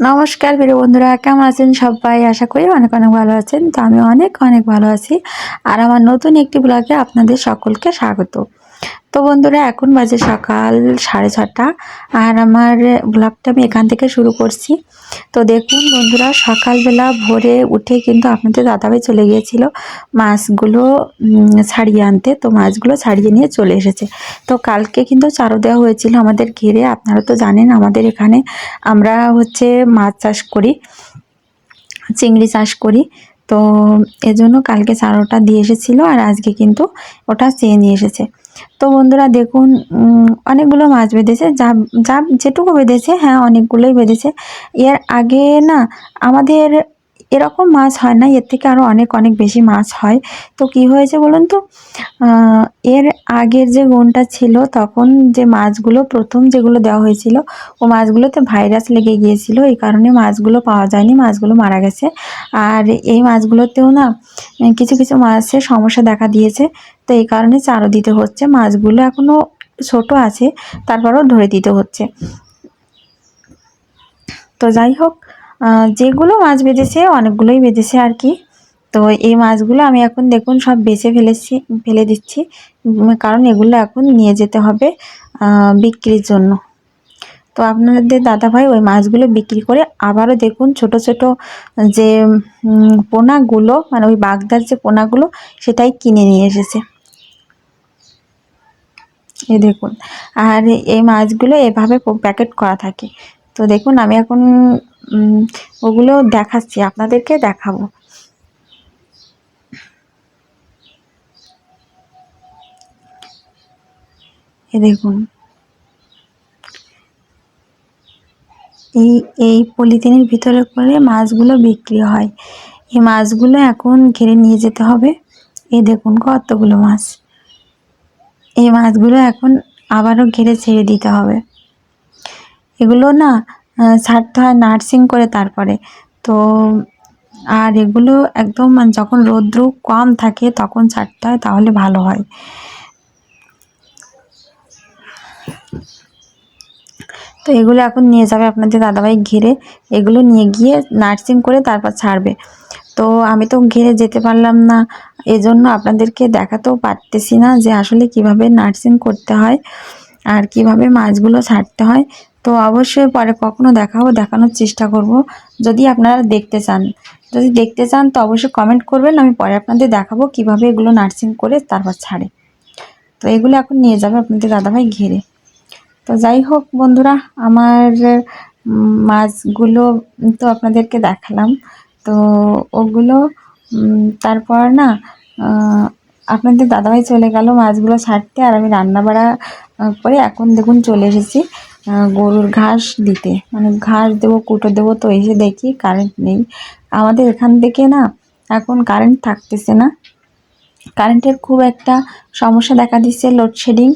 নমস্কার প্রিয় বন্ধুরা, কেমন আছেন সবাই? আশা করি অনেক অনেক ভালো আছেন। তো আমি অনেক অনেক ভালো আছি। আর আমার নতুন একটি ব্লগে আপনাদের সকলকে স্বাগত। তো বন্ধুরা, এখন বাজে সকাল 6:30 আর আমার ব্লগটা আমি এখান থেকে শুরু করছি। তো দেখুন বন্ধুরা, সকালবেলা ভোরে উঠে কিন্তু আপনাদের দাদাভাই চলে গিয়েছিল মাছগুলো ছাড়িয়ে আনতে। তো মাছগুলো ছাড়িয়ে নিয়ে চলে এসেছে। তো কালকে কিন্তু চারও দেওয়া হয়েছিল আমাদের ঘিরে। আপনারা তো জানেন আমাদের এখানে আমরা মাছ চাষ করি, চিংড়ি চাষ করি। তো এজন্য কালকে চারোটা দিয়ে এসেছিলো আর আজকে কিন্তু ওটা চেয়ে নিয়ে এসেছে। তো বন্ধুরা দেখুন, অনেকগুলো মাছ বেঁধেছে, যা যা যেটুকু বেঁধেছে, হ্যাঁ অনেকগুলোই বেঁধেছে। এর আগে না আমাদের এরকম মাছ হয় না, এর থেকে আরও অনেক অনেক বেশি মাছ হয়। তো কি হয়েছে বলুন তো, এর আগের যে গুণটা ছিল তখন যে মাছগুলো প্রথম যেগুলো দেওয়া হয়েছিল ও মাছগুলোতে ভাইরাস লেগে গিয়েছিল, এই কারণে মাছগুলো পাওয়া যায়নি, মাছগুলো মারা গেছে। আর এই মাছগুলোতেও না কিছু কিছু মাছের সমস্যা দেখা দিয়েছে। তো এই কারণে চারও দিতে হচ্ছে। মাছগুলো এখনও ছোট আছে, তারপরেও ধরে দিতে হচ্ছে। তো যাই হোক, যেগুলো মাছ বেঁধেছে অনেকগুলোই বেঁধেছে আর কি। তো এই মাছগুলো আমি এখন দেখুন সব বেছে ফেলে দিচ্ছি, কারণ এগুলো এখন নিয়ে যেতে হবে বিক্রির জন্য। তো আপনাদের দাদাভাই ওই মাছগুলো বিক্রি করে আবারও দেখুন ছোট ছোট যে পোনাগুলো, মানে ওই বাগদার যে পোনাগুলো, সেটাই কিনে নিয়ে এসেছে। এই দেখুন, আর এই মাছগুলো এভাবে প্যাকেট করা থাকে। তো দেখুন আমি এখন ওগুলো দেখাচ্ছি, আপনাদেরকে দেখাবো। এ দেখুন, এই এই পলিথিনের ভিতরে করে মাছগুলো বিক্রি হয়। এই মাছগুলো এখন ঘিরে নিয়ে যেতে হবে। এই দেখুন কতগুলো মাছ। এই মাছগুলো এখন আবারও ঘিরে ছেড়ে দিতে হবে। এগুলো না ছাড়তে হয় নার্সিং করে তারপরে। তো আর এগুলো একদম যখন রৌদ্র কম থাকে তখন ছাড়তে হয়, তাহলে ভালো হয়। তো এগুলো এখন নিয়ে যাবে আপনাদের দাদাভাই ঘিরে, এগুলো নিয়ে গিয়ে নার্সিং করে তারপর ছাড়বে। তো আমি তো ঘিরে যেতে পারলাম না, এজন্য আপনাদেরকে দেখাতেও পারতেছি না যে আসলে কিভাবে নার্সিং করতে হয় আর কিভাবে মাছগুলো ছাড়তে হয়। তো অবশ্যই পরে কখনো দেখানোর চেষ্টা করব। যদি আপনারা দেখতে চান তো অবশ্যই কমেন্ট করবেন, আমি পরে আপনাদের দেখাবো কিভাবে এগুলো নার্সিং করে তারপর ছাড়ে। তো এগুলো এখন নিয়ে যাবে আপনাদের দাদাভাই ঘিরে। তো যাই হোক বন্ধুরা, আমার মাছগুলো তো আপনাদেরকে দেখালাম। তো ওগুলো তারপর না আপনাদের দাদাভাই চলে গেল মাছগুলো ছাড়তে, আর আমি রান্না বাড়া করে এখন দেখুন চলে এসেছি গরুর ঘাস দিতে, মানে ঘাস দেবো, কুটো দেবো। তো এসে দেখি কারেন্ট নেই আমাদের এখান থেকে, না এখন কারেন্ট থাকতেছে না। কারেন্টের খুব একটা সমস্যা দেখা দিচ্ছে, লোডশেডিং।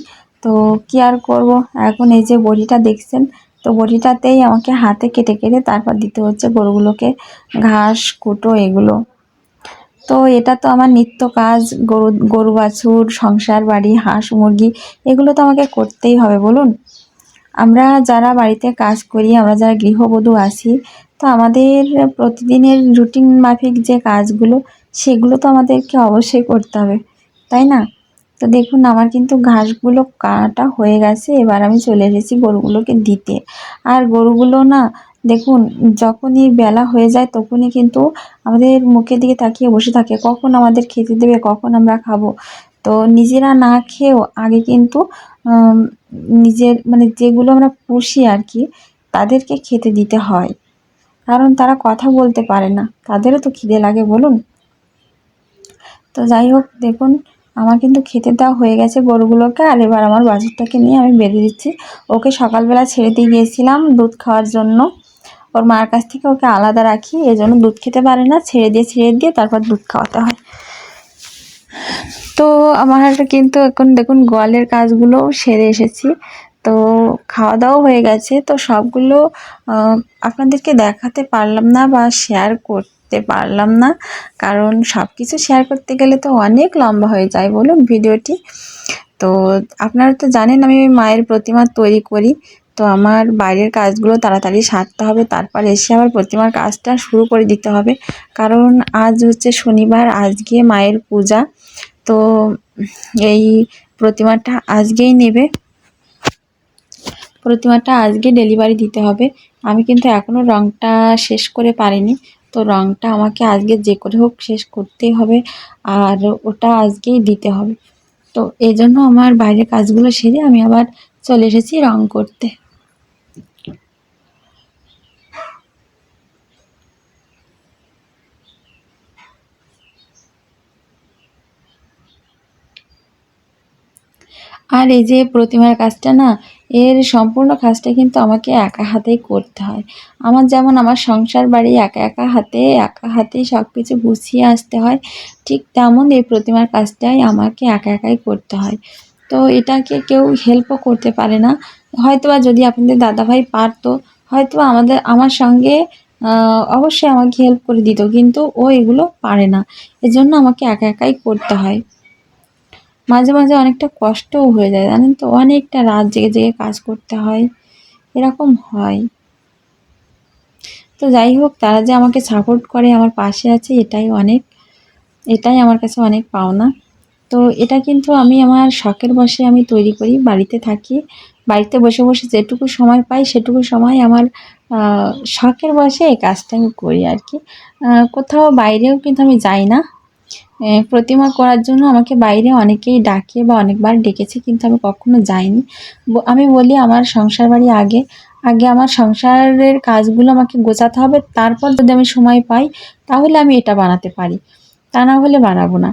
তো কি আর করব, এখন এই যে বড়িটা দেখছেন, তো বড়িটাতেই আমাকে হাতে কেটে কেটে তারপর দিতে হচ্ছে গরুগুলোকে ঘাস কুটো এগুলো। তো এটা তো আমার নিত্য কাজ, গরু বাছুর, সংসার বাড়ি, হাঁস মুরগি, এগুলো তো আমাকে করতেই হবে বলুন। আমরা যারা বাড়িতে কাজ করি, আমরা যারা গৃহবধূ আছি, তো আমাদের প্রতিদিনের রুটিন মাফিক যে কাজগুলো, সেগুলো তো আমাদেরকে অবশ্যই করতে হবে, তাই না? তো দেখুন আমার কিন্তু ঘাসগুলো কাটা হয়ে গেছে, এবার আমি চলে এসেছি গরুগুলোকে দিতে। আর গরুগুলো না দেখুন, যখনই বেলা হয়ে যায় তখনই কিন্তু আমাদের মুখের দিকে তাকিয়ে বসে থাকে, কখন আমাদের খেতে দেবে, কখন আমরা খাবো। তো নিজেরা না খেয়েও আগে কিন্তু নিজের মানে যেগুলো আমরা পুষি আর কি, তাদেরকে খেতে দিতে হয়, কারণ তারা কথা বলতে পারে না, তাদেরও তো খিদে লাগে বলুন। তো যাই হোক দেখুন, আমার কিন্তু খেতে দেওয়া হয়ে গেছে গরুগুলোকে, আর এবার আমার বাছুরটাকে নিয়ে আমি বেঁধে দিচ্ছি। ওকে সকালবেলা ছেড়ে দিয়ে গিয়েছিলাম দুধ খাওয়ার জন্য, ওর মার কাছ থেকে ওকে আলাদা রাখি, এজন্য দুধ খেতে পারে না, ছেড়ে দিয়ে তারপর দুধ খাওয়াতে হয়। তো আমার কিন্তু এখন দেখুন গোয়ালের কাজগুলো সেরে এসেছি। তো খাওয়া দাওয়া হয়ে গেছে, তো সবগুলো আপনাদেরকে দেখাতে পারলাম না বা শেয়ার করতে পারলাম না, কারণ সব কিছু শেয়ার করতে গেলে তো অনেক লম্বা হয়ে যায় বলুন ভিডিওটি। তো আপনারা তো জানেন আমি মায়ের প্রতিমা তৈরি করি। তো আমার বাইরের কাজগুলো তাড়াতাড়ি সারতে হবে, তারপর এসে আবার প্রতিমার কাজটা শুরু করে দিতে হবে। কারণ আজ হচ্ছে শনিবার, আজকে মায়ের পূজা। তো এই প্রতিমাটা আজকেই নেবে, প্রতিমাটা আজকে ডেলিভারি দিতে হবে। আমি কিন্তু এখনও রঙটা শেষ করে পারিনি, তো রঙটা আমাকে আজকে যে করে হোক শেষ করতেই হবে, আর ওটা আজকেই দিতে হবে। তো এই জন্য আমার বাইরের কাজগুলো সেরে আমি আবার চলে এসেছি রং করতে। আর এই যে প্রতিমার কাজটা না, এর সম্পূর্ণ কাজটা কিন্তু আমাকে একা হাতেই করতে হয়। আমার যেমন আমার সংসার বাড়ি একা হাতেই সব কিছু গুছিয়ে আসতে হয়, ঠিক তেমন এই প্রতিমার কাজটাই আমাকে একা একাই করতে হয়। তো এটাকে কেউ হেল্পও করতে পারে না। হয়তোবা যদি আপনাদের দাদাভাই পারতো, হয়তোবা আমার সঙ্গে অবশ্যই আমাকে হেল্প করে দিত, কিন্তু ও এগুলো পারে না। এজন্য আমাকে একা একাই করতে হয়। মাঝে মাঝে অনেকটা কষ্টও হয়ে যায়, জানেন তো, অনেকটা রাত জেগে জেগে কাজ করতে হয়, এরকম হয়। তো যাই হোক, তারা যে আমাকে সাপোর্ট করে, আমার পাশে আছে, এটাই অনেক, এটাই আমার কাছে অনেক পাওনা। তো এটা কিন্তু আমি আমার শখের বশে আমি তৈরি করি, বাড়িতে থাকি, বাড়িতে বসে বসে যেটুকু সময় পাই সেটুকু সময় আমার শখের বশে এই কাজটা আমি করি আর কি। কোথাও বাইরেও কিন্তু আমি যাই না। প্রতিমা করার জন্য আমাকে বাইরে অনেকেই ডাকে বা অনেকবার ডেকেছে, কিন্তু আমি কখনো যাইনি। আমি বলি আমার সংসার বাড়ি আগে, আগে আমার সংসারের কাজগুলো আমাকে গোছাতে হবে, তারপর যদি আমি সময় পাই তাহলে আমি এটা বানাতে পারি, তা না হলে বানাবো না।